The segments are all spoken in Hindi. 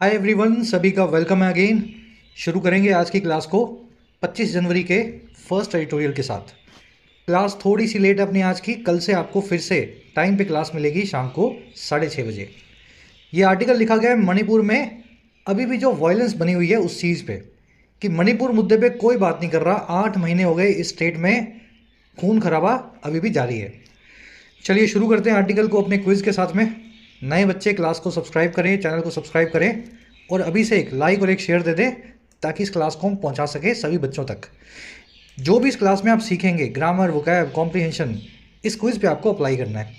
हाय एवरीवन, सभी का वेलकम है अगेन। शुरू करेंगे आज की क्लास को 25 जनवरी के फर्स्ट एडिटोरियल के साथ। क्लास थोड़ी सी लेट है अपनी आज की। कल से आपको फिर से टाइम पे क्लास मिलेगी शाम को 6:30 बजे। ये आर्टिकल लिखा गया है मणिपुर में अभी भी जो वायलेंस बनी हुई है उस चीज़ पे, कि मणिपुर मुद्दे पे कोई बात नहीं कर रहा। 8 महीने हो गए इस स्टेट में, खून खराबा अभी भी जारी है। चलिए शुरू करते हैं आर्टिकल को अपने क्विज़ के साथ में। नए बच्चे क्लास को सब्सक्राइब करें, चैनल को सब्सक्राइब करें और अभी से एक लाइक और एक शेयर दे दें ताकि इस क्लास को हम पहुंचा सके सभी बच्चों तक। जो भी इस क्लास में आप सीखेंगे, ग्रामर, वोकैब, कॉम्प्रिहेंशन, इस क्विज़ पे आपको अप्लाई करना है।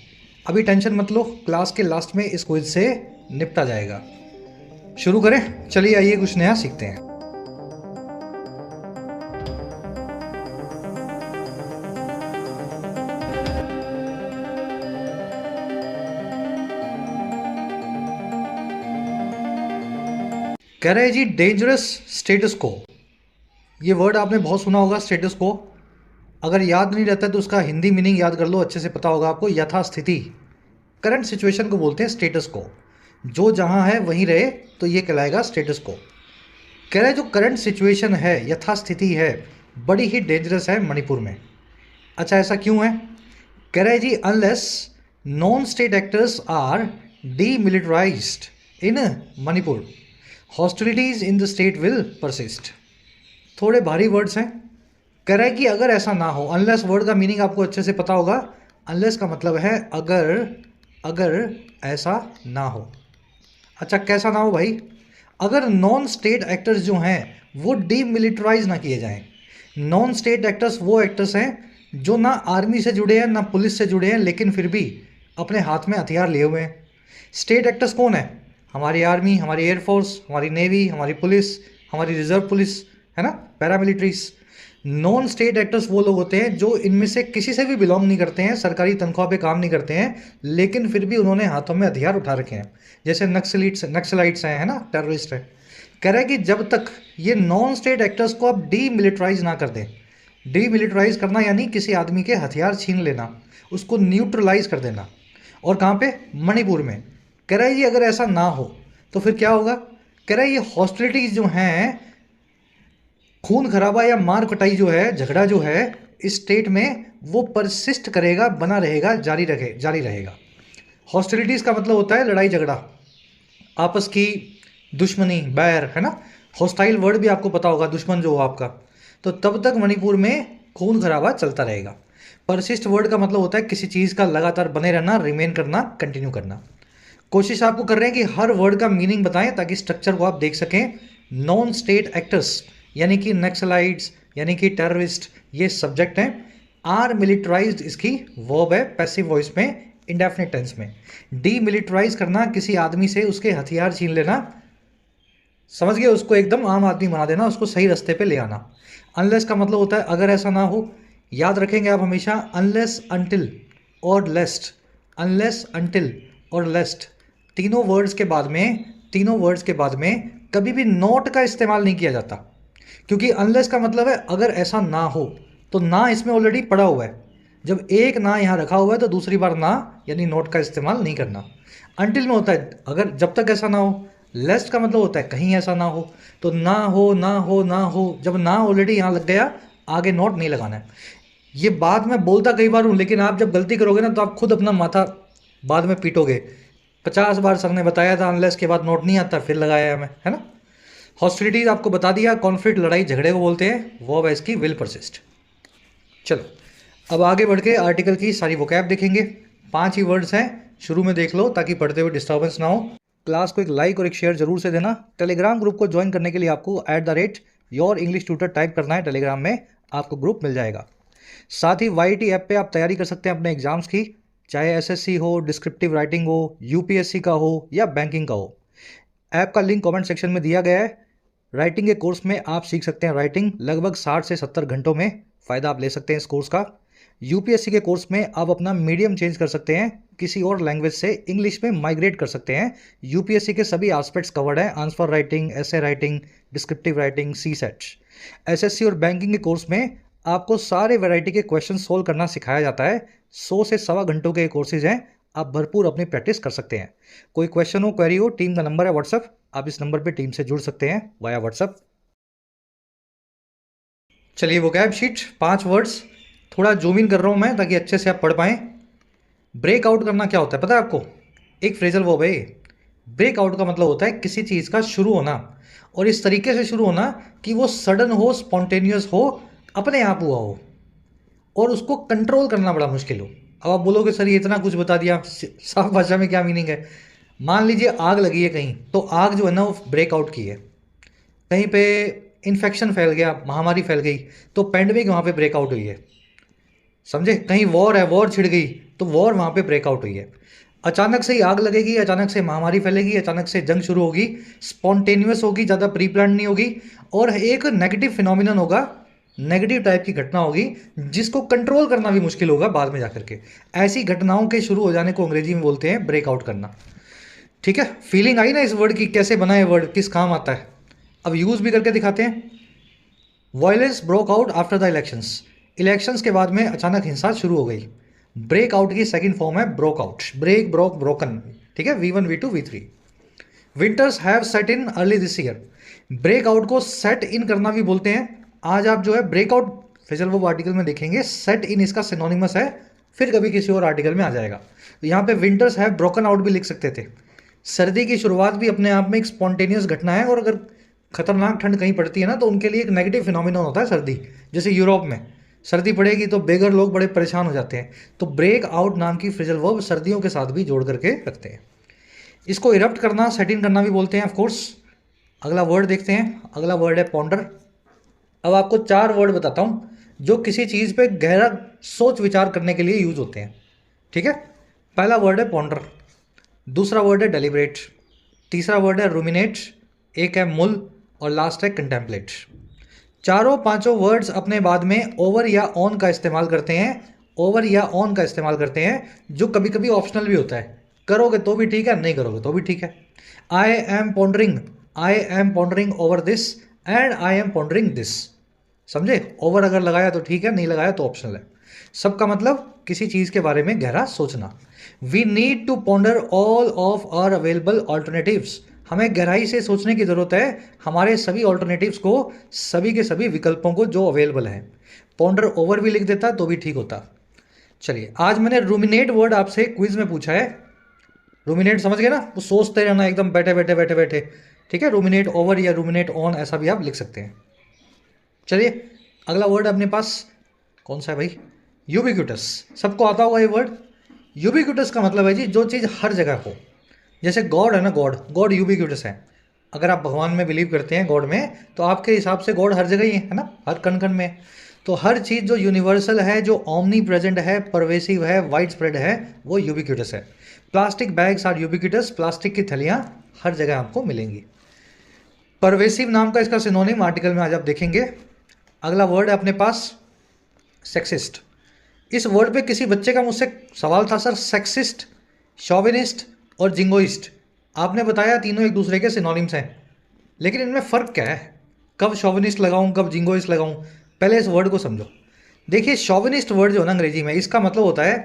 अभी टेंशन मत लो, क्लास के लास्ट में इस क्विज़ से निपटा जाएगा। शुरू करें, चलिए आइए कुछ नया सीखते हैं। कह रहे हैं जी डेंजरस स्टेटस को। ये वर्ड आपने बहुत सुना होगा, स्टेटस को। अगर याद नहीं रहता तो उसका हिंदी मीनिंग याद कर लो, अच्छे से पता होगा आपको। यथास्थिति, करंट सिचुएशन को बोलते हैं स्टेटस को। जो जहां है वहीं रहे तो ये कहलाएगा स्टेटस को। कह रहे हैं जो करंट सिचुएशन है, यथास्थिति है, बड़ी ही डेंजरस है मणिपुर में। अच्छा, ऐसा क्यों है? कह रहे हैं जी unless non state actors are demilitarized in Manipur, hostilities in the state will persist. थोड़े भारी वर्ड्स हैं। कह रहा है कि अगर ऐसा ना हो, अनलेस वर्ड का मीनिंग आपको अच्छे से पता होगा। अनलेस का मतलब है अगर ऐसा ना हो। अच्छा, कैसा ना हो भाई? अगर नॉन स्टेट एक्टर्स जो हैं वो डीमिलिटराइज ना किए जाएं। नॉन स्टेट एक्टर्स वो एक्टर्स हैं जो ना आर्मी से जुड़े हैं ना पुलिस से जुड़े हैं, लेकिन फिर भी अपने हाथ में हथियार लिए हुए हैं। स्टेट एक्टर्स कौन है? हमारी आर्मी, हमारी एयरफोर्स, हमारी नेवी, हमारी पुलिस, हमारी रिजर्व पुलिस, है ना, पैरामिलिट्रीज। नॉन स्टेट एक्टर्स वो लोग होते हैं जो इनमें से किसी से भी बिलोंग नहीं करते हैं, सरकारी तनख्वाह पे काम नहीं करते हैं, लेकिन फिर भी उन्होंने हाथों में हथियार उठा रखे हैं। जैसे नक्सलाइट्स हैं, है ना, टेररिस्ट हैं। कह रहा है कि जब तक ये नॉन स्टेट एक्टर्स को आप डीमिलिटराइज ना कर दें। डीमिलिटराइज करना यानी किसी आदमी के हथियार छीन लेना, उसको न्यूट्रलाइज कर देना। और कहाँ पे? मणिपुर में। कह रहा है ये अगर ऐसा ना हो तो फिर क्या होगा? कह रहा है ये हॉस्टिलिटीज जो हैं, खून खराबा या मार कटाई जो है, झगड़ा जो है इस स्टेट में, वो परसिस्ट करेगा, बना रहेगा, जारी रहेगा। हॉस्टिलिटीज का मतलब होता है लड़ाई झगड़ा, आपस की दुश्मनी, बैर, है ना। हॉस्टाइल वर्ड भी आपको पता होगा, दुश्मन जो हो आपका। तो तब तक मणिपुर में खून खराबा चलता रहेगा। परसिस्ट वर्ड का मतलब होता है किसी चीज़ का लगातार बने रहना, रिमेन करना, कंटिन्यू करना। कोशिश आपको कर रहे हैं कि हर वर्ड का मीनिंग बताएं ताकि स्ट्रक्चर को आप देख सकें। नॉन स्टेट एक्टर्स यानी कि नक्सलाइट्स, यानी कि टेररिस्ट, ये सब्जेक्ट हैं। आर मिलिटराइज्ड इसकी वर्ब है, पैसिव वॉइस में, इंडेफिनिट टेंस में। डीमिलिटराइज करना, किसी आदमी से उसके हथियार छीन लेना, समझ गए, उसको एकदम आम आदमी बना देना, उसको सही रास्ते पे ले आना। अनलेस का मतलब होता है अगर ऐसा ना हो। याद रखेंगे आप हमेशा, अनलेस, अंटिल और लेस्ट। अनलेस, अंटिल और लेस्ट, तीनों वर्ड्स के बाद में कभी भी नॉट का इस्तेमाल नहीं किया जाता। क्योंकि अनलेस का मतलब है अगर ऐसा ना हो, तो ना इसमें ऑलरेडी पड़ा हुआ है। जब एक ना यहाँ रखा हुआ है तो दूसरी बार ना यानी नॉट का इस्तेमाल नहीं करना। अंटिल में होता है अगर, जब तक ऐसा ना हो। लेस्ट का मतलब होता है कहीं ऐसा ना हो। तो ना हो, ना हो, ना हो, जब ना ऑलरेडी यहाँ लग गया, आगे नॉट नहीं लगाना है। ये बात मैं बोलता कई बार हूँ, लेकिन आप जब गलती करोगे ना तो आप खुद अपना माथा बाद में पीटोगे। 50 बार सर ने बताया था अनलेस के बाद नोट नहीं आता, फिर लगाया है मैं, है ना। हॉस्टिलिटीज आपको बता दिया, कॉन्फ्लिक्ट, लड़ाई झगड़े को बोलते हैं। वो है इसकी विल परसिस्ट। चलो अब आगे बढ़ के आर्टिकल की सारी वोकैब देखेंगे। 5 ही वर्ड्स हैं, शुरू में देख लो ताकि पढ़ते हुए डिस्टर्बेंस ना हो। क्लास को एक लाइक और एक शेयर जरूर से देना। टेलीग्राम ग्रुप को ज्वाइन करने के लिए आपको @योर इंग्लिश ट्यूटर टाइप करना है। टेलीग्राम में आपको ग्रुप मिल जाएगा। साथ ही YT ऐप पे आप तैयारी कर सकते हैं अपने एग्जाम्स की, चाहे SSC हो, डिस्क्रिप्टिव राइटिंग हो, UPSC का हो या बैंकिंग का हो। ऐप का लिंक कमेंट सेक्शन में दिया गया है। राइटिंग के कोर्स में आप सीख सकते हैं राइटिंग, लगभग 60 से 70 घंटों में फ़ायदा आप ले सकते हैं इस कोर्स का। UPSC के कोर्स में आप अपना मीडियम चेंज कर सकते हैं, किसी और लैंग्वेज से इंग्लिश में माइग्रेट कर सकते हैं। UPSC के सभी एस्पेक्ट्स कवर्ड हैं, आंसर राइटिंग, ऐसे writing, descriptive writing, CSET। SSC और बैंकिंग के कोर्स में आपको सारे वैरायटी के क्वेश्चन सोल्व करना सिखाया जाता है। 100 से 1.25 घंटों के कोर्सेज हैं, आप भरपूर अपनी प्रैक्टिस कर सकते हैं। कोई क्वेश्चन हो, क्वेरी हो, टीम का नंबर है WhatsApp, आप इस नंबर पे टीम से जुड़ सकते हैं वाया व्हाट्सएप। चलिए वोकैब शीट 5 वर्ड्स, थोड़ा जूम इन कर रहा हूँ मैं ताकि अच्छे से आप पढ़ पाएँ। ब्रेकआउट करना क्या होता है पता है आपको? एक फ्रेजल वर्ब है। ब्रेकआउट का मतलब होता है किसी चीज़ का शुरू होना, और इस तरीके से शुरू होना कि वो सडन हो, स्पॉन्टेनियस हो, अपने आप हुआ हो, और उसको कंट्रोल करना बड़ा मुश्किल हो। अब आप बोलोगे सर ये इतना कुछ बता दिया, साफ भाषा में क्या मीनिंग है? मान लीजिए आग लगी है कहीं, तो आग जो है ना वो ब्रेकआउट की है। कहीं पे इन्फेक्शन फैल गया, महामारी फैल गई, तो पेंडेमिक वहाँ पे ब्रेकआउट हुई है। समझे? कहीं वॉर है, वॉर छिड़ गई, तो वॉर वहाँ पे ब्रेकआउट हुई है। अचानक से ही आग लगेगी, अचानक से महामारी फैलेगी, अचानक से जंग शुरू होगी, स्पॉन्टेनियस होगी, ज़्यादा प्री प्लान नहीं होगी, और एक नेगेटिव फिनोमिनन होगा, नेगेटिव टाइप की घटना होगी जिसको कंट्रोल करना भी मुश्किल होगा बाद में जाकर के। ऐसी घटनाओं के शुरू हो जाने को अंग्रेजी में बोलते हैं ब्रेकआउट करना। ठीक है, फीलिंग आई ना इस वर्ड की, कैसे बना है वर्ड, किस काम आता है? अब यूज़ भी करके दिखाते हैं। Violence broke out after the elections, elections के बाद में अचानक हिंसा शुरू हो गई। ब्रेकआउट की सेकंड फॉर्म है broke out, break, broke, broken. ठीक है, V1 V2 V3। Winters have set in early this year, breakout को सेट इन करना भी बोलते हैं। आज आप जो है ब्रेकआउट फेजल वर्ब आर्टिकल में देखेंगे, सेट इन इसका सिनोनिमस है, फिर कभी किसी और आर्टिकल में आ जाएगा। तो यहाँ पे विंटर्स हैव ब्रोकन आउट भी लिख सकते थे। सर्दी की शुरुआत भी अपने आप में एक स्पॉन्टेनियस घटना है, और अगर खतरनाक ठंड कहीं पड़ती है ना तो उनके लिए एक नेगेटिव फिनोमिनन होता है सर्दी। जैसे यूरोप में सर्दी पड़ेगी तो बेघर लोग बड़े परेशान हो जाते हैं, तो ब्रेक आउट नाम की फ्रेजल वर्ब सर्दियों के साथ भी जोड़ करके रखते हैं। इसको इरप्ट करना, सेट इन करना भी बोलते हैं ऑफ कोर्स। अगला वर्ड देखते हैं, अगला वर्ड है पॉन्डर। अब आपको 4 वर्ड बताता हूँ जो किसी चीज़ पे गहरा सोच विचार करने के लिए यूज होते हैं। ठीक है, पहला वर्ड है पॉन्डर, दूसरा वर्ड है डेलिब्रेट, तीसरा वर्ड है रूमिनेट, एक है मुल, और लास्ट है कंटेम्पलेट। चारों पांचों वर्ड्स अपने बाद में ओवर या ऑन का इस्तेमाल करते हैं, ओवर या ऑन का इस्तेमाल करते हैं, जो कभी कभी ऑप्शनल भी होता है। करोगे तो भी ठीक है, नहीं करोगे तो भी ठीक है। I am pondering over this, and I am pondering this. समझे? ओवर अगर लगाया तो ठीक है, नहीं लगाया तो ऑप्शनल है। सबका मतलब किसी चीज़ के बारे में गहरा सोचना। We need to ponder all of our available alternatives, हमें गहराई से सोचने की ज़रूरत है हमारे सभी ऑल्टरनेटिव्स को, सभी के सभी विकल्पों को जो अवेलेबल हैं। पॉन्डर ओवर भी लिख देता तो भी ठीक होता। चलिए, आज मैंने रूमिनेट वर्ड आपसे क्विज में पूछा है। रूमिनेट समझ गए ना? वो सोचते रहना एकदम बैठे बैठे बैठे बैठे। ठीक है, रूमिनेट ओवर या रूमिनेट ऑन ऐसा भी आप लिख सकते हैं। चलिए, अगला वर्ड अपने पास कौन सा है भाई? यूबिक्यूटस। सबको आता होगा ये वर्ड। यूबिक्यूटस का मतलब है जी जो चीज़ हर जगह हो। जैसे गॉड है ना, गॉड यूबिक्यूटस है। अगर आप भगवान में बिलीव करते हैं, गॉड में, तो आपके हिसाब से गॉड हर जगह ही है ना, हर कण कण में। तो हर चीज़ जो यूनिवर्सल है, जो ओमनी प्रेजेंट है, परवेसिव है, वाइड स्प्रेड है, वो यूबिक्यूटस है। Plastic bags are ubiquitous, plastic की थैलियाँ हर जगह आपको मिलेंगी। परवेसिव नाम का इसका सिनोनिम आर्टिकल में आज आप देखेंगे। अगला वर्ड है अपने पास सेक्सिस्ट। इस वर्ड पे किसी बच्चे का मुझसे सवाल था, सर सेक्सिस्ट, शॉविनिस्ट और जिंगोइस्ट, आपने बताया तीनों एक दूसरे के सिनोनिम्स हैं, लेकिन इनमें फ़र्क क्या है? कब शॉविनिस्ट लगाऊं, कब जिंगोइस्ट लगाऊं? पहले इस वर्ड को समझो। देखिए, शॉविनिस्ट वर्ड जो है ना अंग्रेजी में, इसका मतलब होता है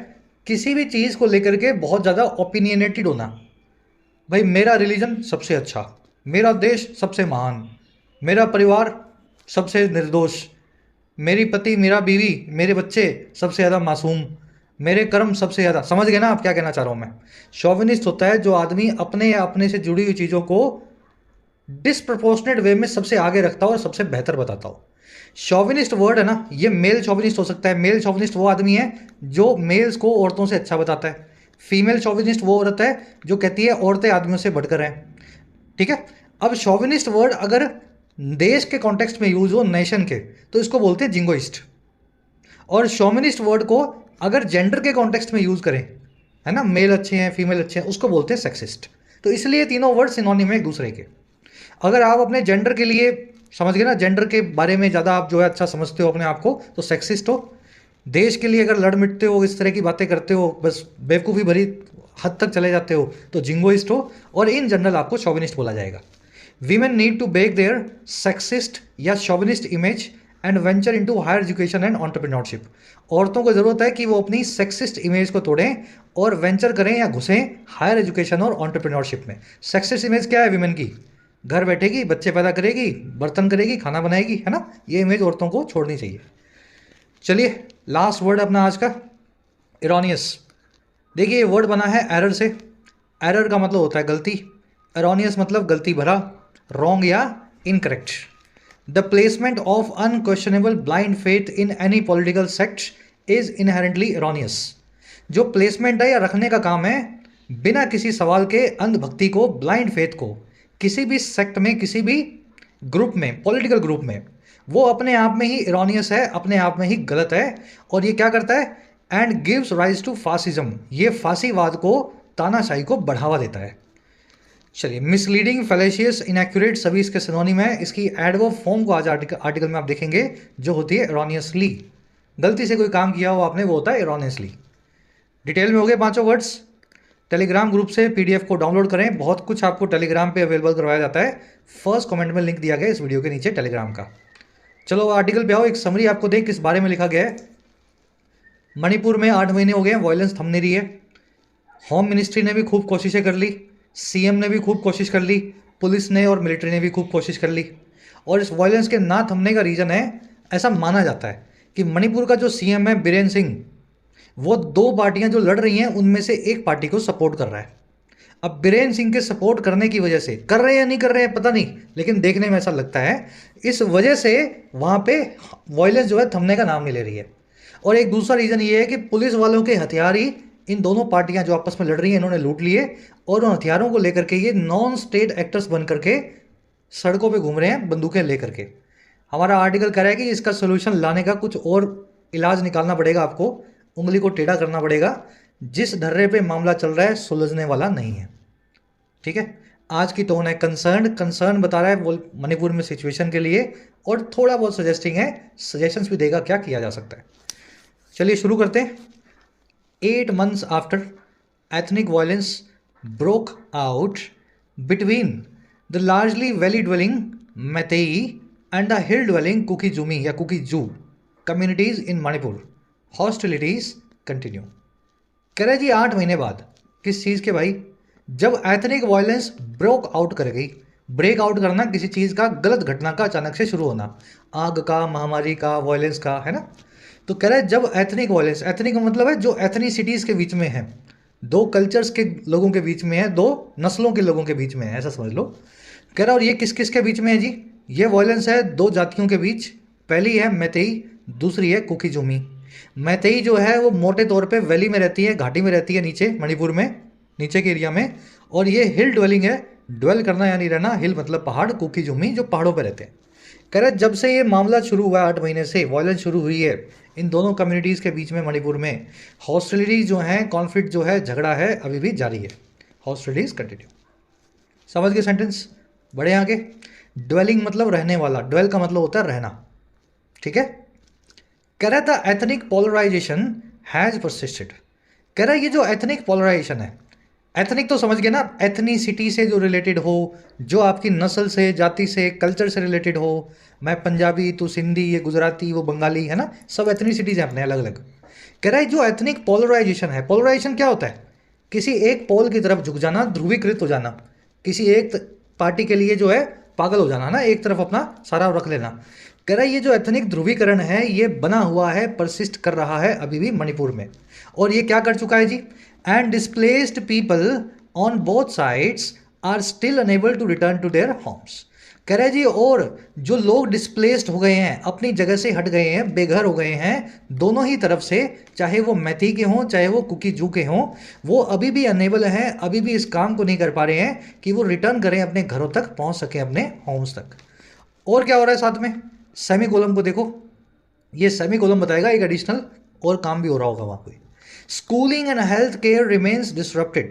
किसी भी चीज़ को लेकर के बहुत ज़्यादा ओपिनियनेटेड होना। भाई मेरा रिलीजन सबसे अच्छा, मेरा देश सबसे महान, मेरा परिवार सबसे निर्दोष, मेरी पति, मेरा बीवी, मेरे बच्चे सबसे ज़्यादा मासूम, मेरे कर्म सबसे ज़्यादा। समझ गए ना आप क्या कहना चाह रहा हूँ मैं? शॉविनिस्ट होता है जो आदमी अपने या अपने से जुड़ी हुई चीज़ों को डिसप्रपोर्शनेट वे में सबसे आगे रखता हो और सबसे बेहतर बताता हो। शॉविनिस्ट वर्ड है ना, ये मेल शॉविनिस्ट हो सकता है। मेल शॉविनिस्ट वो आदमी है जो मेल्स को औरतों से अच्छा बताता है। फीमेल शॉविनिस्ट वो औरत है जो कहती है औरतें आदमियों से बढ़कर हैं। ठीक है, अब शॉविनिस्ट वर्ड अगर देश के कॉन्टेक्स्ट में यूज हो, नेशन के, तो इसको बोलते हैं जिंगोइस्ट। और शॉविनिस्ट वर्ड को अगर जेंडर के कॉन्टेक्स्ट में यूज करें, है ना, मेल अच्छे हैं, फीमेल अच्छे हैं, उसको बोलते हैं सेक्सिस्ट। तो इसलिए तीनों वर्ड सिनोनिम है एक दूसरे के। अगर आप अपने जेंडर के लिए समझ गए ना, जेंडर के बारे में ज़्यादा आप जो है अच्छा समझते हो अपने आप को, तो सेक्सिस्ट हो। देश के लिए अगर लड़ मिटते हो, इस तरह की बातें करते हो, बस बेवकूफ़ी भरी हद तक चले जाते हो, तो जिंगोइस्ट हो। और इन जनरल आपको शॉविनिस्ट बोला जाएगा। Women need to break their sexist या chauvinist image and venture into higher education and entrepreneurship. औरतों को ज़रूरत है कि वो अपनी सेक्सिस्ट इमेज को तोड़ें और वेंचर करें या घुसें हायर एजुकेशन और एंटरप्रेन्योरशिप में। सेक्सिस्ट इमेज क्या है विमेन की? घर बैठेगी, बच्चे पैदा करेगी, बर्तन करेगी, खाना बनाएगी, है ना। ये इमेज औरतों को छोड़नी चाहिए। चलिए लास्ट वर्ड अपना आज का, इरोनियस। देखिए ये वर्ड बना है एरर से। एरर का मतलब होता है गलती, एरोनियस मतलब गलती भरा, रॉन्ग या incorrect. The placement of unquestionable blind faith in any political sect is inherently erroneous. जो प्लेसमेंट है या रखने का काम है बिना किसी सवाल के अंधभक्ति को, ब्लाइंड फेथ को किसी भी सेक्ट में, किसी भी ग्रुप में, पॉलिटिकल ग्रुप में, वो अपने आप में ही इरोनियस है, अपने आप में ही गलत है। और ये क्या करता है, and gives rise to fascism, ये फांसीवाद को, तानाशाही को बढ़ावा देता है। चलिए मिसलीडिंग, फैलेशियस, इनएक्यूरेट सभी इसके सिनोनिम है। इसकी एडवर्ब फॉर्म को आज आर्टिकल में आप देखेंगे, जो होती है एरोनियसली। गलती से कोई काम किया हो आपने, वो होता है एरोनियसली। डिटेल में हो गए पांचों वर्ड्स। टेलीग्राम ग्रुप से पीडीएफ को डाउनलोड करें, बहुत कुछ आपको टेलीग्राम पे अवेलेबल करवाया जाता है। फर्स्ट कमेंट में लिंक दिया गया इस वीडियो के नीचे टेलीग्राम का। चलो आर्टिकल पे आओ, एक समरी आपको दें किस बारे में लिखा गया है। मणिपुर में 8 महीने हो गए, वायलेंस थम नहीं रही है। होम मिनिस्ट्री ने भी खूब कोशिशें कर ली, सीएम ने भी खूब कोशिश कर ली, पुलिस ने और मिलिट्री ने भी खूब कोशिश कर ली। और इस वायलेंस के ना थमने का रीज़न है, ऐसा माना जाता है कि मणिपुर का जो सीएम है बीरेन सिंह, वो 2 पार्टियां जो लड़ रही हैं उनमें से एक पार्टी को सपोर्ट कर रहा है। अब बीरेन सिंह के सपोर्ट करने की वजह से, कर रहे हैं या नहीं कर रहे हैं पता नहीं, लेकिन देखने में ऐसा लगता है, इस वजह से वहाँ पे वायलेंस जो है थमने का नाम नहीं ले रही है। और एक दूसरा रीज़न ये है कि पुलिस वालों के हथियार ही इन दोनों पार्टियां जो आपस में लड़ रही हैं इन्होंने लूट लिए, और उन हथियारों को लेकर के ये नॉन स्टेट एक्टर्स बन करके सड़कों पे घूम रहे हैं बंदूकें लेकर के। हमारा आर्टिकल कह रहा है कि इसका सोल्यूशन लाने का कुछ और इलाज निकालना पड़ेगा, आपको उंगली को टेढ़ा करना पड़ेगा। जिस ढर्रे पे मामला चल रहा है सुलझने वाला नहीं है। ठीक है, आज की टोन है कंसर्न बता रहा है वो मणिपुर में सिचुएशन के लिए, और थोड़ा बहुत सजेस्टिंग है, सजेशंस भी देगा क्या किया जा सकता है। चलिए शुरू करते हैं। 8 months after ethnic violence broke out between the largely valley-dwelling Meitei and the hill-dwelling Kuki-Jumi या Kuki-Ju communities in Manipur, hostilities continue। कह रहे जी 8 महीने बाद, किस चीज़ के भाई, जब एथनिक वायलेंस ब्रोक आउट कर गई। ब्रेक आउट करना किसी चीज़ का, गलत घटना का अचानक से शुरू होना, आग का, महामारी का, वायलेंस का, है ना। तो कह रहा है जब एथनिक वायलेंस, एथनिक का मतलब है जो एथनिसिटीज़ के बीच में है, 2 कल्चर्स के लोगों के बीच में है, 2 नस्लों के लोगों के बीच में है, ऐसा समझ लो। कह रहा है और ये किस किस के बीच में है जी, ये वायलेंस है 2 जातियों के बीच। पहली है मैतेई, दूसरी है कुकी-जुमी। मैतेई जो है वो मोटे तौर पे वैली में रहती है, घाटी में रहती है, नीचे मणिपुर में नीचे के एरिया में। और ये हिल ड्वेलिंग है, ड्वेल करना यानी रहना, हिल मतलब पहाड़, कुकी-जुमी जो पहाड़ों पर रहते हैं। कह रहे जब से ये मामला शुरू हुआ 8 महीने से वायलेंस शुरू हुई है इन दोनों कम्युनिटीज़ के बीच में मणिपुर में, हॉस्टिलिटीज़ जो हैं, कॉन्फ्लिक्ट जो है, झगड़ा है, अभी भी जारी है। Hostilities continue. समझ गए सेंटेंस, बढ़े आगे। ड्वेलिंग मतलब रहने वाला, ड्वेल का मतलब होता है रहना। ठीक है, कह रहा था एथनिक पोलराइजेशन हैज़ परसिस्टेड। कह रहा है ये जो एथनिक पोलराइजेशन है, एथनिक तो समझ गए ना, एथनिसिटी से जो रिलेटेड हो, जो आपकी नस्ल से, जाति से, कल्चर से रिलेटेड हो। मैं पंजाबी, तू सिंधी, ये गुजराती, वो बंगाली, है ना, सब एथनिसिटीज़ हैं अपने अलग अलग। कह रहा है जो एथनिक पोलराइजेशन है, पोलराइजेशन क्या होता है, किसी एक पोल की तरफ झुक जाना, ध्रुवीकृत हो जाना, किसी एक पार्टी के लिए जो है पागल हो जाना ना, एक तरफ अपना सारा रख लेना। कह रहा है ये जो एथनिक ध्रुवीकरण है ये बना हुआ है, परसिस्ट कर रहा है अभी भी मणिपुर में। और ये क्या कर चुका है जी, and displaced people on both sides are still unable to return to their homes। कह रहे जी और जो लोग डिस्प्लेस्ड हो गए हैं, अपनी जगह से हट गए हैं, बेघर हो गए हैं, दोनों ही तरफ से, चाहे वो मैती के हों चाहे वो कुकी-जू के हों, वो अभी भी अनेबल हैं, अभी भी इस काम को नहीं कर पा रहे हैं कि वो रिटर्न करें, अपने घरों तक पहुंच सकें, अपने होम्स तक। और क्या हो रहा है साथ में, सेमीकोलन को देखो, ये सेमीकोलन बताएगा एक एडिशनल और काम भी हो रहा होगा वहाँ पे। Schooling and health care remains disrupted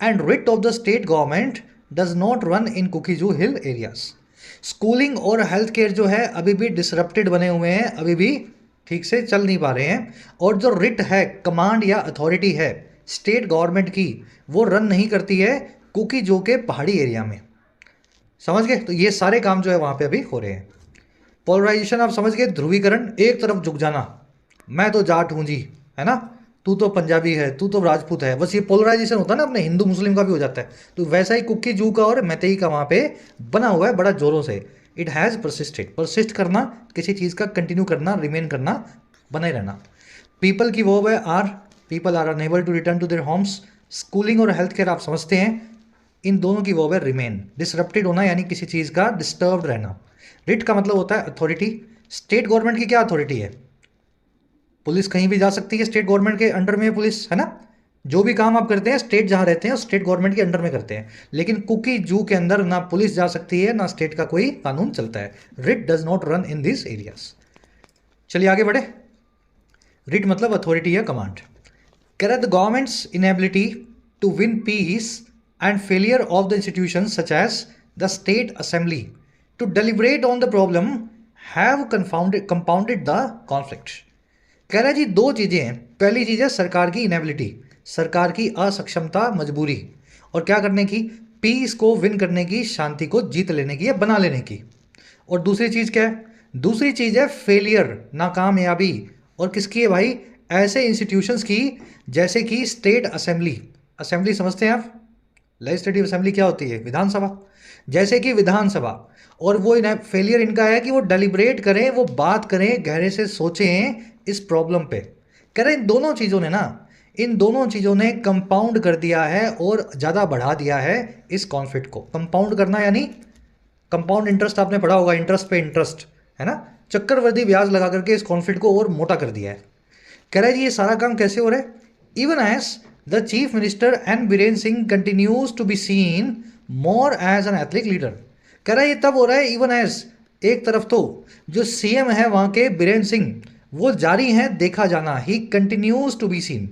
and writ of the state government does not run in Kuki-Ju hill areas। Schooling और हेल्थ केयर जो है अभी भी डिसरप्टेड बने हुए हैं, अभी भी ठीक से चल नहीं पा रहे हैं। और जो रिट है, कमांड या अथॉरिटी है स्टेट गवर्नमेंट की, वो रन नहीं करती है कुकी-जू के पहाड़ी एरिया में। समझ गए, तो ये सारे काम जो है वहाँ पे अभी हो रहे हैं। पोलराइजेशन आप समझ गए, ध्रुवीकरण, एक तरफ झुक जाना, मैं तो जाट हूँ जी, है ना, तू तो पंजाबी है, तू तो राजपूत है, बस ये पोलराइजेशन होता है ना, अपने हिंदू मुस्लिम का भी हो जाता है। तो वैसा ही कुकी जू का और मैतेई का वहाँ पे बना हुआ है बड़ा जोरों से। इट हैज़ परसिस्टेड, परसिस्ट करना, किसी चीज़ का कंटिन्यू करना, रिमेन करना, बने रहना। पीपल की वो है are, people are unable to return to their homes. Schooling और हेल्थ केयर आप समझते हैं, इन दोनों की वो है रिमेन। डिसरप्टेड होना यानी किसी चीज़ का डिस्टर्ब्ड रहना। रिट का मतलब होता है अथॉरिटी। स्टेट गवर्नमेंट की क्या अथॉरिटी है? पुलिस कहीं भी जा सकती है, स्टेट गवर्नमेंट के अंडर में पुलिस है ना। जो भी काम आप करते हैं स्टेट जहां रहते हैं स्टेट गवर्नमेंट के अंडर में करते हैं। लेकिन कुकी जू के अंदर ना पुलिस जा सकती है ना स्टेट का कोई कानून चलता है। Writ does not run in this areas. चलिए आगे बढ़े। रिट मतलब अथॉरिटी या कमांड। कह the government's inability to win peace and failure of the institution such as the state assembly to deliberate on the problem have compounded the conflict. कह रहा है जी दो चीज़ें हैं। पहली चीज़ है सरकार की इनेबिलिटी, सरकार की असक्षमता, मजबूरी, और क्या करने की, पीस को विन करने की, शांति को जीत लेने की या बना लेने की। और दूसरी चीज़ क्या है? दूसरी चीज़ है फेलियर, नाकामयाबी। और किसकी है भाई? ऐसे इंस्टीट्यूशंस की जैसे कि स्टेट असेंबली। असेंबली समझते हैं आप? लेजिस्लेटिव असेंबली क्या होती है? विधानसभा। जैसे कि विधानसभा। और वो फेलियर इनका है कि वो डेलिब्रेट करें, वो बात करें, गहरे से सोचें इस प्रॉब्लम पे। कह रहे इन दोनों चीज़ों ने ना, इन दोनों चीज़ों ने कंपाउंड कर दिया है और ज़्यादा बढ़ा दिया है इस कॉन्फ्लिक्ट को। कंपाउंड करना यानी कंपाउंड इंटरेस्ट आपने पढ़ा होगा, इंटरेस्ट पे इंटरेस्ट, है ना। चक्रवृद्धि ब्याज लगा करके इस कॉन्फ्लिक्ट को और मोटा कर दिया है। कह रहा है जी ये सारा काम कैसे हो रहा है? Even as the chief minister and Biren Singh continues to be seen more as an ethnic leader. कह रहा है ये तब हो रहा है इवन एज, एक तरफ तो जो सीएम है वहाँ के बीरेन सिंह वो जारी हैं देखा जाना, he continues to be seen.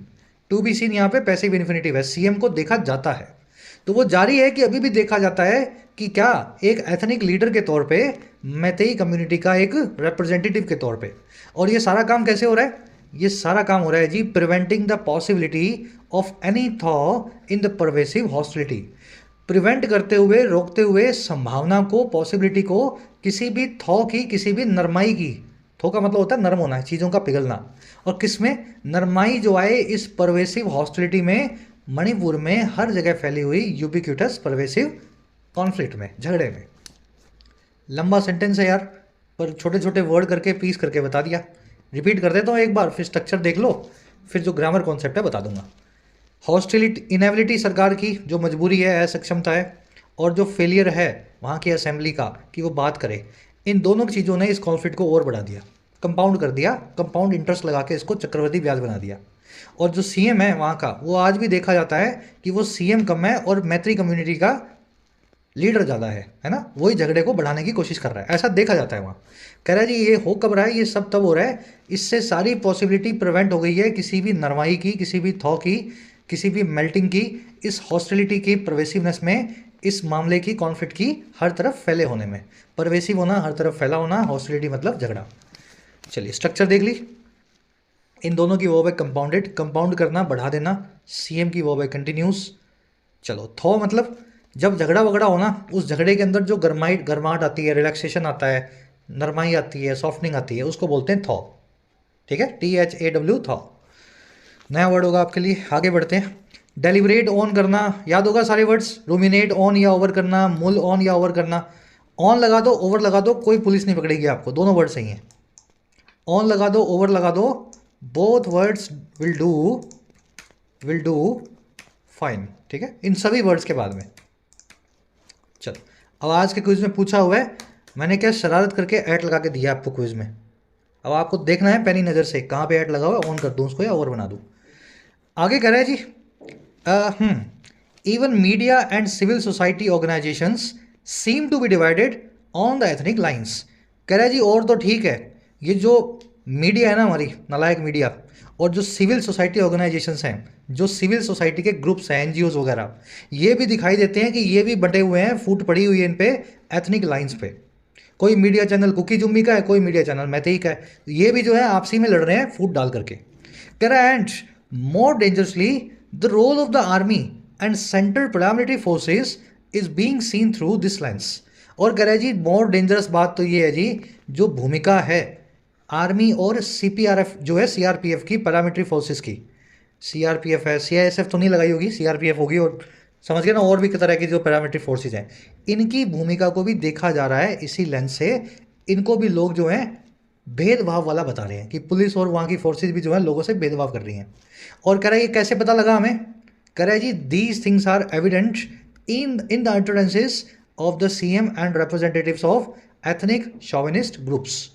To be seen यहाँ पे पैसिव इन्फिनिटिव है, सीएम को देखा जाता है, तो वो जारी है कि अभी भी देखा जाता है कि क्या एक एथनिक लीडर के तौर पे, मैतेई कम्युनिटी का एक रिप्रेजेंटेटिव के तौर पे। और ये सारा काम कैसे हो रहा है? ये सारा काम हो रहा है जी preventing the possibility of any thaw in the pervasive hostility. Prevent करते हुए, रोकते हुए संभावना को, पॉसिबिलिटी को, किसी भी थॉ की, किसी भी नरमाई की। थो का मतलब होता है नरम होना, चीज़ों का पिघलना। और किसमें नरमाई जो आए इस परवेसिव हॉस्टिलिटी में, मणिपुर में हर जगह फैली हुई यूबिक्यूटस परवेसिव कॉन्फ्लिक्ट में, झगड़े में। लंबा सेंटेंस है यार, पर छोटे छोटे वर्ड करके पीस करके बता दिया। रिपीट कर देता हूँ एक बार, फिर स्ट्रक्चर देख लो, फिर जो ग्रामर कॉन्सेप्ट है बता दूंगा। हॉस्टिलिटी, इनेबिलिटी सरकार की जो मजबूरी है, असक्षमता है, और जो फेलियर है वहाँ की असेंबली का कि वो बात करे, इन दोनों चीज़ों ने इस कॉन्फ्लिक्ट को और बढ़ा दिया, कंपाउंड कर दिया, कंपाउंड इंटरेस्ट लगा के इसको चक्रवृद्धि ब्याज बना दिया। और जो सीएम है वहाँ का, वो आज भी देखा जाता है कि वो सीएम कम है और मैत्री कम्युनिटी का लीडर ज़्यादा है ना। वही झगड़े को बढ़ाने की कोशिश कर रहा है, ऐसा देखा जाता है वहाँ। कह रहा है जी ये हो कब रहा है? ये सब तब हो रहा है, इससे सारी पॉसिबिलिटी प्रिवेंट हो गई है किसी भी नरमाई की, किसी भी थॉ की, किसी भी मेल्टिंग की, इस हॉस्टिलिटी की, परवेसिवनेस में, इस मामले की, कॉन्फ्लिक्ट की हर तरफ फैले होने में। परवेसिव होना, हर तरफ फैला होना, हॉस्टिलिटी मतलब झगड़ा। चलिए स्ट्रक्चर देख ली। इन दोनों की वो है कंपाउंडेड, कंपाउंड करना, बढ़ा देना। सीएम की वो है कंटिन्यूस। चलो थॉ मतलब जब झगड़ा वगड़ा होना, उस झगड़े के अंदर जो गर्माहट आती है, रिलैक्सेशन आता है, नरमाई आती है, सॉफ्टनिंग आती है, उसको बोलते हैं थॉ। ठीक है, THAW थॉ। नया वर्ड होगा आपके लिए, आगे बढ़ते हैं। डेलिब्रेट ऑन करना, याद होगा सारे वर्ड्स। रूमिनेट ऑन या ओवर करना, मुल ऑन या ओवर करना। ऑन लगा दो, ओवर लगा दो, कोई पुलिस नहीं पकड़ेगी आपको, दोनों वर्ड सही हैं। ऑन लगा दो, ओवर लगा दो, both words will do fine. ठीक है, इन सभी वर्ड्स के बाद में। चलो अब आज के क्विज में पूछा हुआ है, मैंने क्या शरारत करके ऐड लगा के दिया आपको क्विज में। अब आपको देखना है पैनी नज़र से कहाँ पे ऐड लगा हुआ है, ऑन कर दूँ उसको या ओवर बना दूँ। आगे कह रहा है जी even media and civil society organisations seem to be divided on the ethnic lines. कह रहा है जी और तो ठीक है, ये जो मीडिया है ना हमारी नालायक मीडिया, और जो सिविल सोसाइटी ऑर्गेनाइजेशंस हैं, जो सिविल सोसाइटी के ग्रुप्स हैं, NGOs वगैरह, ये भी दिखाई देते हैं कि ये भी बटे हुए हैं, फूट पड़ी हुई है इन पे एथनिक लाइंस पे। कोई मीडिया चैनल कुकी जुम्मी का है, कोई मीडिया चैनल मैतेई का है, ये भी जो है आपसी में लड़ रहे हैं फूट डाल करके। कह रहा है and more dangerously the role of the army and central paramilitary forces is being seen through this lens. और कह रहा है जी मोर डेंजरस बात तो ये है जी, जो भूमिका है आर्मी और CPRF जो है CRPF की, पैरामिलिट्री फोर्सेस की, CRPF है, CISF तो नहीं लगाई होगी, CRPF होगी, और समझ गए ना, और भी तरह की जो पैरामिलिट्री फोर्सेज हैं, इनकी भूमिका को भी देखा जा रहा है इसी लेंस से। इनको भी लोग जो हैं भेदभाव वाला बता रहे हैं कि पुलिस और वहाँ की फोर्सेज भी जो है लोगों से भेदभाव कर रही हैं। और कह रहा है ये कैसे पता लगा हमें, कह रहा है जी these things are evident in the utterances of the CM and representatives of ethnic chauvinist groups.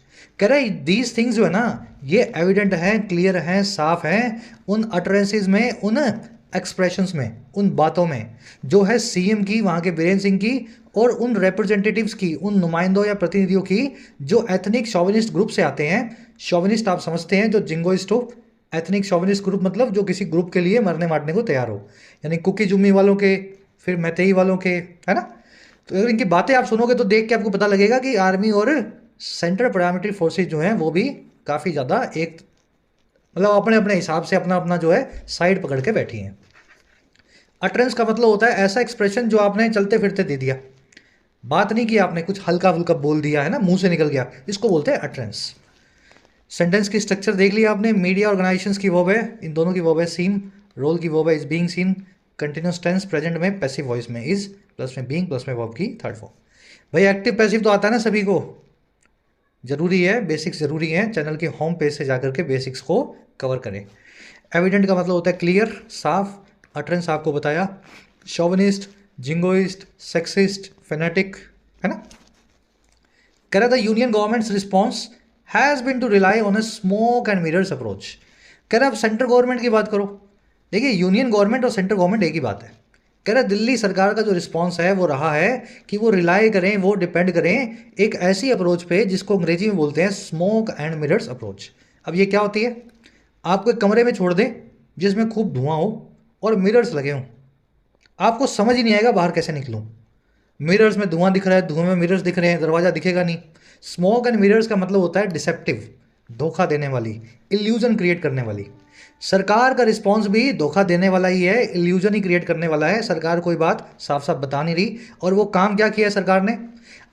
कह रहा है दीज थिंग्स जो है ना ये एविडेंट है, क्लियर है, साफ है उन अटरेंसेज में, उन एक्सप्रेशंस में, उन बातों में जो है CM की, वहाँ के बीरेन सिंह की, और उन रिप्रेजेंटेटिव्स की, उन नुमाइंदों या प्रतिनिधियों की जो एथनिक शॉविनिस्ट ग्रुप से आते हैं। शॉविनिस्ट आप समझते हैं, जो जिंगोइस्ट हो, एथनिक शॉविनिस्ट ग्रुप मतलब जो किसी ग्रुप के लिए मरने मारने को तैयार हो, यानी कुकी जुम्मी वालों के, फिर मैतेई वालों के, है ना। तो अगर इनकी बातें आप सुनोगे तो देख के आपको पता लगेगा कि आर्मी और सेंट्रल पैरामिलिट्री फोर्सेज जो हैं वो भी काफ़ी ज़्यादा एक मतलब अपने अपने हिसाब से अपना अपना जो है साइड पकड़ के बैठी हैं। अटरेंस का मतलब होता है ऐसा एक्सप्रेशन जो आपने चलते फिरते दे दिया, बात नहीं की आपने, कुछ हल्का फुल्का बोल दिया है ना, मुंह से निकल गया, इसको बोलते हैं अटरेंस। सेंटेंस की स्ट्रक्चर देख लिया आपने, मीडिया ऑर्गेनाइजेशंस की वर्ब है, इन दोनों की वर्ब है सीम, रोल की वर्ब है is being seen, continuous tense present में, पैसिव वॉइस में इज, प्लस में बीइंग, प्लस में वर्ब की थर्ड फॉर्म। भाई एक्टिव पैसिव तो आता है ना सभी को, जरूरी है, बेसिक्स जरूरी है, चैनल के होम पेज से जाकर के बेसिक्स को कवर करें। एविडेंट का मतलब होता है क्लियर, साफ, अटरेंस आपको बताया, शोविनिस्ट, जिंगोइस्ट, सेक्सिस्ट, फेनेटिक, है ना। कह रहा था union government's response has been to rely on a smoke and mirrors approach. कह रहा अब सेंट्रल गवर्नमेंट की बात करो, देखिए यूनियन गवर्नमेंट और सेंट्रल गवर्नमेंट एक ही बात है। कह रहा दिल्ली सरकार का जो रिस्पॉन्स है वो रहा है कि वो रिलाई करें, वो डिपेंड करें एक ऐसी अप्रोच पे जिसको अंग्रेजी में बोलते हैं स्मोक एंड मिरर्स अप्रोच। अब ये क्या होती है, आपको एक कमरे में छोड़ दें जिसमें खूब धुआं हो और मिरर्स लगे हों, आपको समझ ही नहीं आएगा बाहर कैसे निकलूं। मिरर्स में धुआं दिख रहा है, धुएं में मिरर्स दिख रहे हैं, दरवाज़ा दिखेगा नहीं। स्मोक एंड मिरर्स का मतलब होता है डिसेप्टिव, धोखा देने वाली, इल्यूजन क्रिएट करने वाली। सरकार का रिस्पॉन्स भी धोखा देने वाला ही है, इल्यूजन ही क्रिएट करने वाला है। सरकार कोई बात साफ साफ बता नहीं रही, और वो काम क्या किया है सरकार ने,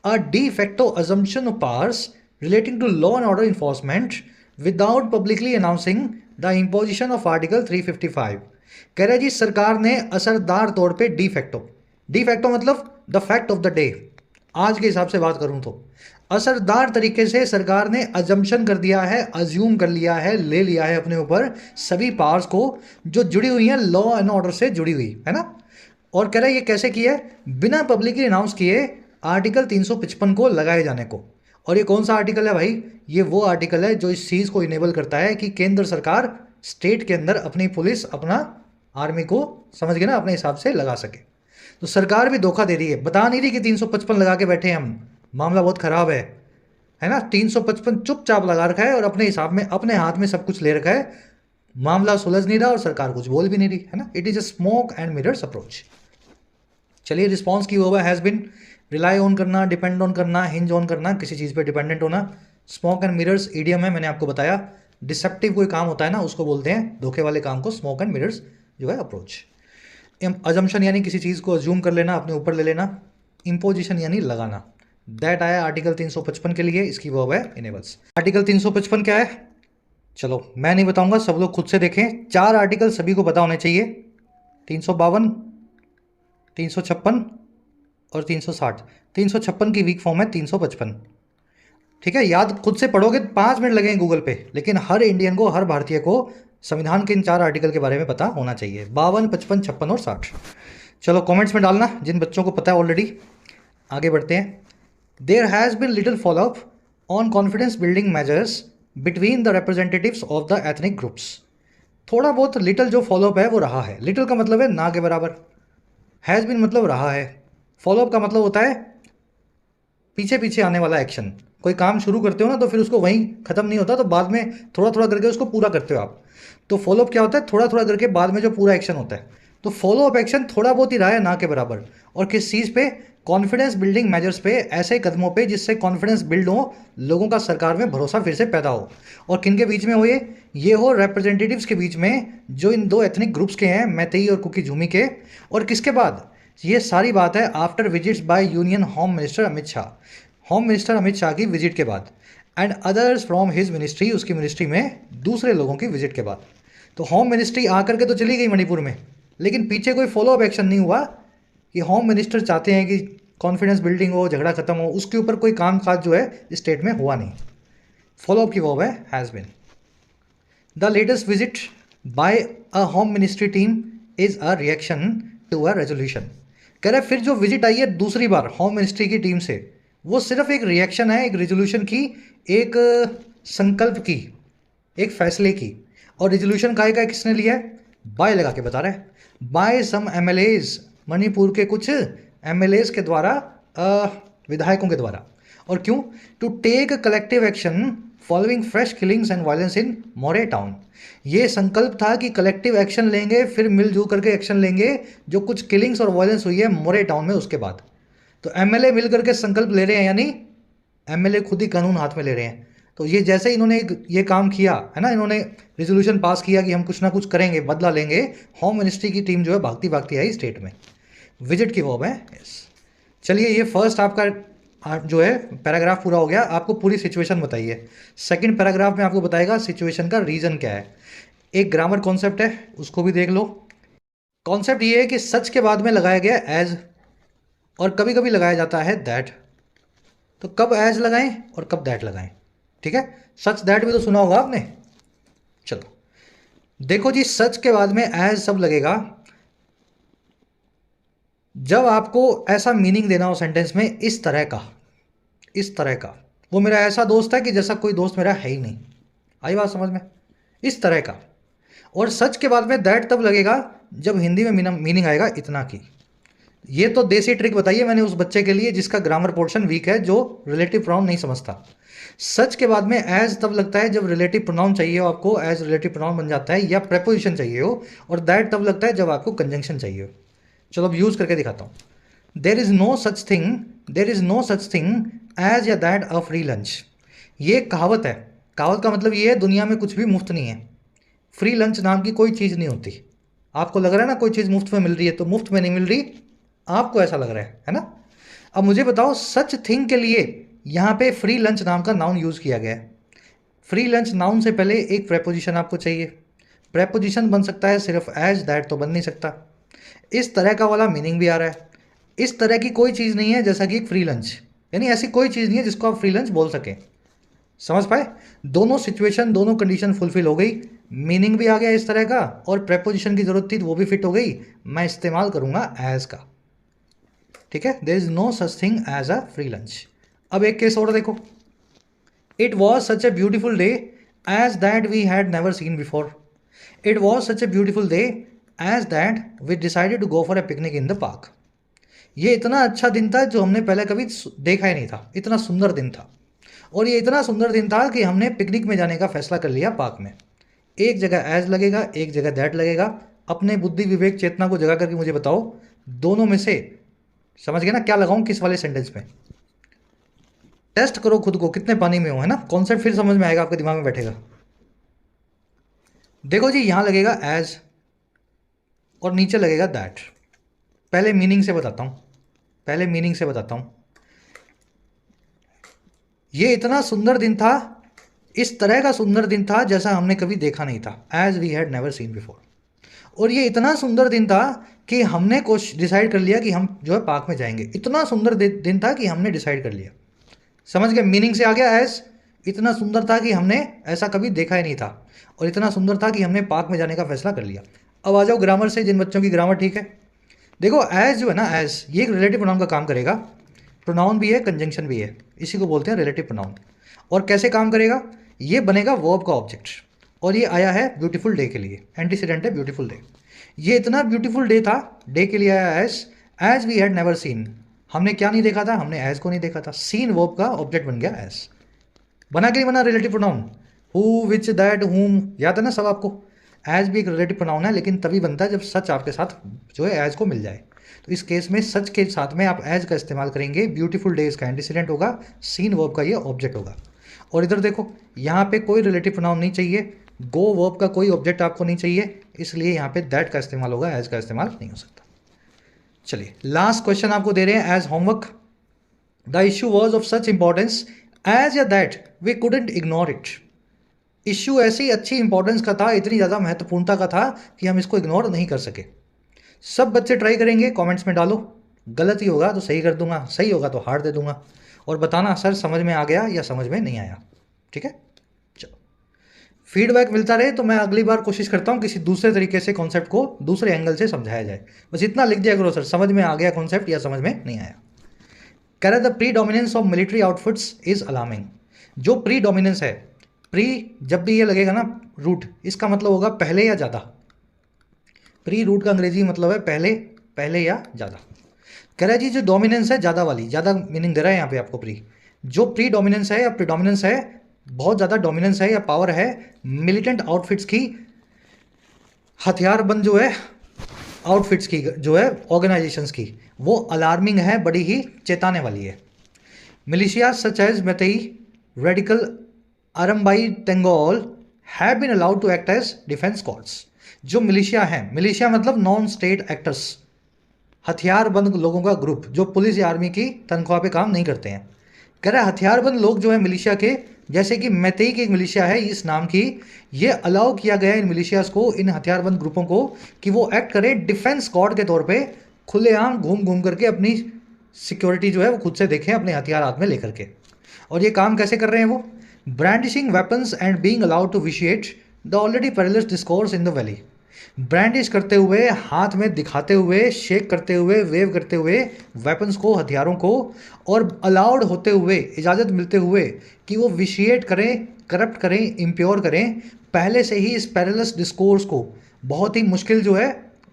a de facto assumption of powers relating to law and order enforcement without publicly announcing the imposition of article 355। कह रहे जी सरकार ने असरदार तौर पे डी फैक्टो मतलब the fact of the day, आज के हिसाब से बात करूं तो असरदार तरीके से सरकार ने अजम्पशन कर दिया है, अज्यूम कर लिया है, ले लिया है अपने ऊपर सभी पावर्स को जो जुड़ी हुई हैं लॉ एंड ऑर्डर से जुड़ी हुई, है ना। और कह रहा है ये कैसे किया है, बिना पब्लिकली अनाउंस किए आर्टिकल 355 को लगाए जाने को। और ये कौन सा आर्टिकल है भाई, ये वो आर्टिकल है जो इस चीज़ को इनेबल करता है कि केंद्र सरकार स्टेट के अंदर अपनी पुलिस, अपना आर्मी को, समझ गए ना, अपने हिसाब से लगा सके। तो सरकार भी धोखा दे रही है, बता नहीं रही कि 355 लगा के बैठे हम, मामला बहुत खराब है ना। 355 चुपचाप लगा रखा है और अपने हिसाब में, अपने हाथ में सब कुछ ले रखा है, मामला सुलझ नहीं रहा और सरकार कुछ बोल भी नहीं रही, है ना। It is a smoke and mirrors approach. चलिए रिस्पॉन्स की हुआ हैज़ बिन, रिलाई ऑन करना, डिपेंड ऑन करना, हिंज ऑन करना, किसी चीज़ पे डिपेंडेंट होना। स्मोक एंड मिरर्स ईडियम है, मैंने आपको बताया। डिसेप्टिव कोई काम होता है ना उसको बोलते हैं, धोखे वाले काम को स्मोक एंड मिरर्स जो है अप्रोच। अजम्पशन यानी किसी चीज़ को अज्यूम कर लेना, अपने ऊपर ले लेना। इम्पोजिशन यानी लगाना, दैट आया आर्टिकल 355 के लिए, इसकी वर्ब है इनेबल्स। आर्टिकल 355 क्या है, चलो मैं नहीं बताऊंगा, सब लोग खुद से देखें। 4 आर्टिकल सभी को पता होने चाहिए, 352, 356 और 360। 356 की वीक फॉर्म है 355, ठीक है। याद खुद से पढ़ोगे 5 मिनट लगेंगे गूगल पे, लेकिन हर इंडियन को, हर भारतीय को संविधान के इन 4 आर्टिकल के बारे में पता होना चाहिए, 52, 55, 56 और 60। चलो कमेंट्स में डालना जिन बच्चों को पता है ऑलरेडी। आगे बढ़ते हैं। There has been little follow up on confidence building measures between the representatives of the ethnic groups. थोड़ा बहुत लिटिल जो फॉलोअप है वो रहा है। लिटिल का मतलब है ना के बराबर, हैज़ बिन मतलब रहा है, फॉलोअप का मतलब होता है पीछे पीछे आने वाला एक्शन। कोई काम शुरू करते हो ना तो फिर उसको वहीं खत्म नहीं होता, तो बाद में थोड़ा थोड़ा करके उसको पूरा करते हो आप। तो फॉलोअप क्या होता है, थोड़ा थोड़ा करके बाद में जो पूरा एक्शन होता है। तो फॉलोअप एक्शन थोड़ा बहुत ही रहा है ना के बराबर। और किस चीज़ पे, कॉन्फिडेंस बिल्डिंग मेजर्स पे, ऐसे कदमों पे जिससे कॉन्फिडेंस बिल्ड हो, लोगों का सरकार में भरोसा फिर से पैदा हो। और किन के बीच में हो ये हो रिप्रेजेंटेटिव्स के बीच में, जो इन 2 एथनिक ग्रुप्स के हैं, मैतेई और कुकी झूमी के। और किसके बाद, ये सारी बात है after visits by union home minister Amit Shah, home minister Amit Shah की विजिट के बाद, and others from his ministry, उसकी मिनिस्ट्री में दूसरे लोगों की विजिट के बाद। तो होम मिनिस्ट्री आकर के तो चली गई मणिपुर में, लेकिन पीछे कोई फॉलो अप एक्शन नहीं हुआ कि होम मिनिस्टर चाहते हैं कि कॉन्फिडेंस बिल्डिंग हो, झगड़ा खत्म हो, उसके ऊपर कोई काम काज जो है स्टेट में हुआ नहीं। फॉलो अप की वो है has been. The latest visit by a home ministry team is a reaction to a resolution. कह रहे फिर जो विजिट आई है दूसरी बार होम मिनिस्ट्री की टीम से, वो सिर्फ एक रिएक्शन है, एक रेजोल्यूशन की, एक संकल्प की, एक फैसले की। और रेजोल्यूशन का किसने लिया है? बाय लगा के बता रहे हैं, बाय सम एमएलएज, मणिपुर के कुछ एमएलएज के द्वारा, विधायकों के द्वारा। और क्यों? To take collective action following fresh killings and violence in Moreh town. ये संकल्प था कि कलेक्टिव एक्शन लेंगे, फिर मिलजुल करके एक्शन लेंगे जो कुछ किलिंग्स और वायलेंस हुई है मोरे टाउन में उसके बाद। तो एमएलए मिल करके संकल्प ले रहे हैं, यानी एमएलए खुद ही कानून हाथ में ले रहे हैं। तो ये जैसे ही इन्होंने ये काम किया है ना, इन्होंने रेजोल्यूशन पास किया कि हम कुछ ना कुछ करेंगे, बदला लेंगे, होम मिनिस्ट्री की टीम जो है भागती भागती आई स्टेट में, विजिट की वो है। चलिए ये फर्स्ट आपका जो है पैराग्राफ पूरा हो गया। आपको पूरी सिचुएशन बताइए। सेकंड पैराग्राफ में आपको बताएगा सिचुएशन का रीजन क्या है। एक ग्रामर कॉन्सेप्ट है, उसको भी देख लो। कॉन्सेप्ट ये है कि सच के बाद में लगाया गया एज, और कभी कभी लगाया जाता है दैट। तो कब एज लगाएं और कब दैट लगाएं, ठीक है। सच दैट भी तो सुना होगा आपने। चलो देखो जी, सच के बाद में एज सब लगेगा जब आपको ऐसा मीनिंग देना हो सेंटेंस में, इस तरह का, इस तरह का। वो मेरा ऐसा दोस्त है कि जैसा कोई दोस्त मेरा है ही नहीं। आई बात समझ में? इस तरह का। और सच के बाद में दैट तब लगेगा जब हिंदी में मीनिंग आएगा इतना की। ये तो देसी ट्रिक बताइए मैंने उस बच्चे के लिए जिसका ग्रामर पोर्शन वीक है, जो रिलेटिव प्रोनाउन नहीं समझता। सच के बाद में एज तब लगता है जब रिलेटिव प्रोनाउन चाहिए हो आपको, एज रिलेटिव प्रोनाउन बन जाता है, या प्रेपोजिशन चाहिए हो। और दैट तब लगता है जब आपको कंजंक्शन चाहिए हो। चलो अब यूज करके दिखाता हूं। There is no such thing, there is no such thing as या दैट अ फ्री लंच। ये कहावत है। कहावत का मतलब ये है दुनिया में कुछ भी मुफ्त नहीं है। फ्री लंच नाम की कोई चीज़ नहीं होती। आपको लग रहा है ना कोई चीज़ मुफ्त में मिल रही है, तो मुफ्त में नहीं मिल रही, आपको ऐसा लग रहा है ना। अब मुझे बताओ, सच थिंग के लिए यहाँ पे फ्री लंच नाम का नाउन यूज़ किया गया है। फ्री लंच नाउन से पहले एक प्रेपोजिशन आपको चाहिए। प्रेपोजिशन बन सकता है सिर्फ एज, दैट तो बन नहीं सकता। इस तरह का वाला मीनिंग भी आ रहा है। इस तरह की कोई चीज़ नहीं है जैसा कि एक फ्री लंच, यानी ऐसी कोई चीज़ नहीं है जिसको आप फ्री लंच बोल सकें। समझ पाए? दोनों सिचुएशन, दोनों कंडीशन फुलफिल हो गई। मीनिंग भी आ गया इस तरह का, और प्रेपोजिशन की जरूरत थी तो वो भी फिट हो गई। मैं इस्तेमाल करूंगा एज का, ठीक है। There is no such thing as a free lunch. अब एक केस और देखो। It was such a beautiful day as that we had never seen before. It was such a beautiful day as that we decided to go for a picnic in the park. ये इतना अच्छा दिन था जो हमने पहले कभी देखा ही नहीं था। इतना सुंदर दिन था, और ये इतना सुंदर दिन था कि हमने पिकनिक में जाने का फैसला कर लिया पार्क में। एक जगह एज लगेगा, एक जगह दैट लगेगा। अपने बुद्धि विवेक चेतना को जगा करके मुझे बताओ, दोनों में से समझ गए ना क्या लगाऊं किस वाले सेंटेंस में। टेस्ट करो खुद को कितने पानी में हो, है ना। कॉन्सेप्ट फिर समझ में आएगा, आपके दिमाग में बैठेगा। देखो जी, यहां लगेगा एज और नीचे लगेगा दैट। पहले मीनिंग से बताता हूं, पहले मीनिंग से बताता हूं। ये इतना सुंदर दिन था, इस तरह का सुंदर दिन था जैसा हमने कभी देखा नहीं था, as we had never seen before. और ये इतना सुंदर दिन था कि हमने कुछ डिसाइड कर लिया कि हम जो है पार्क में जाएंगे। इतना सुंदर दिन था कि हमने डिसाइड कर लिया। समझ गए? मीनिंग से आ गया एज। इतना सुंदर था कि हमने ऐसा कभी देखा ही नहीं था, और इतना सुंदर था कि हमने पार्क में जाने का फैसला कर लिया। अब आ जाओ ग्रामर से, जिन बच्चों की ग्रामर ठीक है। देखो एज जो है ना, एज ये एक रिलेटिव प्रोनाउन का काम करेगा। प्रोनाउन भी है, कंजंक्शन भी है, इसी को बोलते हैं रिलेटिव प्रोनाउन। और कैसे काम करेगा? ये बनेगा वर्ब का ऑब्जेक्ट, और ये आया है ब्यूटीफुल डे के लिए। एंटीसीडेंट है ब्यूटीफुल डे। ये इतना ब्यूटीफुल डे था, डे के लिए आया as we had never seen. हमने क्या नहीं देखा था? हमने एज को नहीं देखा था। सीन वर्ब का ऑब्जेक्ट बन गया एज। बना के नहीं बना relative pronoun? Who, which, that, हुम, याद है ना सब आपको। एज भी एक रिलेटिव प्रोनाउन है, लेकिन तभी बनता है जब सच आपके साथ जो है एज को मिल जाए। तो इस केस में सच के साथ में आप एज का इस्तेमाल करेंगे। ब्यूटीफुल डे इसका एंटीसीडेंट होगा, सीन वर्ब का ये ऑब्जेक्ट होगा। और इधर देखो, यहाँ पे कोई रिलेटिव प्रोनाउन नहीं चाहिए, गो वर्ब का कोई ऑब्जेक्ट आपको नहीं चाहिए, इसलिए यहाँ पे दैट का इस्तेमाल होगा, एज का इस्तेमाल नहीं हो सकता। चलिए लास्ट क्वेश्चन आपको दे रहे हैं as homework. The issue was of such importance as या that we couldn't ignore it. Issue ऐसी अच्छी इंपॉर्टेंस का था, इतनी ज़्यादा महत्वपूर्णता का था कि हम इसको इग्नोर नहीं कर सके। सब बच्चे ट्राई करेंगे, कमेंट्स में डालो, गलत ही होगा तो सही कर दूंगा, सही होगा तो हार दे दूंगा, और बताना सर समझ में आ गया या समझ में नहीं आया। ठीक है, चलो फीडबैक मिलता रहे तो मैं अगली बार कोशिश करता हूँ किसी दूसरे तरीके से कॉन्सेप्ट को दूसरे एंगल से समझाया जाए। बस इतना लिख दिया करो सर समझ में आ गया कॉन्सेप्ट या समझ में नहीं आया। कह रहा the pre dominance of military outfits is alarming. जो प्री डोमिनेंस है, प्री जब भी ये लगेगा ना रूट, इसका मतलब होगा पहले या ज़्यादा। प्री रूट का अंग्रेजी मतलब है पहले, पहले या ज़्यादा। कह रहा है जी जो डोमिनेंस है ज़्यादा वाली, ज़्यादा मीनिंग दे रहा है यहाँ पे आपको प्री। जो प्री डोमिनेंस है या प्रीडोमिनेंस है, बहुत ज़्यादा डोमिनेंस है या पावर है मिलिटेंट आउटफिट्स की, हथियारबंद जो है आउटफिट्स की, जो है ऑर्गेनाइजेशंस की, वो अलार्मिंग है, बड़ी ही चेताने वाली है। Militia such as Meitei, radical, Arambai Tenggol have been allowed to act as defence squads. जो मिलिशिया है, मिलिशिया मतलब नॉन स्टेट एक्टर्स, हथियारबंद लोगों का ग्रुप जो पुलिस या आर्मी की तनख्वाह पे काम नहीं करते हैं। कह रहा है हथियारबंद लोग जो है मिलिशिया के, जैसे कि मैतेई की एक मिलिशिया है इस नाम की, ये अलाउ किया गया है इन मिलिशियाज को, इन हथियारबंद ग्रुपों को, कि वो एक्ट करें डिफेंस स्क्वाड के तौर पे, खुलेआम घूम घूम करके अपनी सिक्योरिटी जो है वो खुद से देखें अपने हथियार हाथ में लेकर के। और ये काम कैसे कर रहे हैं वो? Brandishing weapons and being allowed to vitiate the already perilous discourse in the valley. Brandish करते हुए, हाथ में दिखाते हुए, शेक करते हुए, वेव करते हुए वेपन्स को, हथियारों को, और अलाउड होते हुए, इजाज़त मिलते हुए कि वो विशिएट करें, करप्ट करें, इम्प्योर करें पहले से ही इस पेरिलस डिस्कोर्स को, बहुत ही मुश्किल जो है,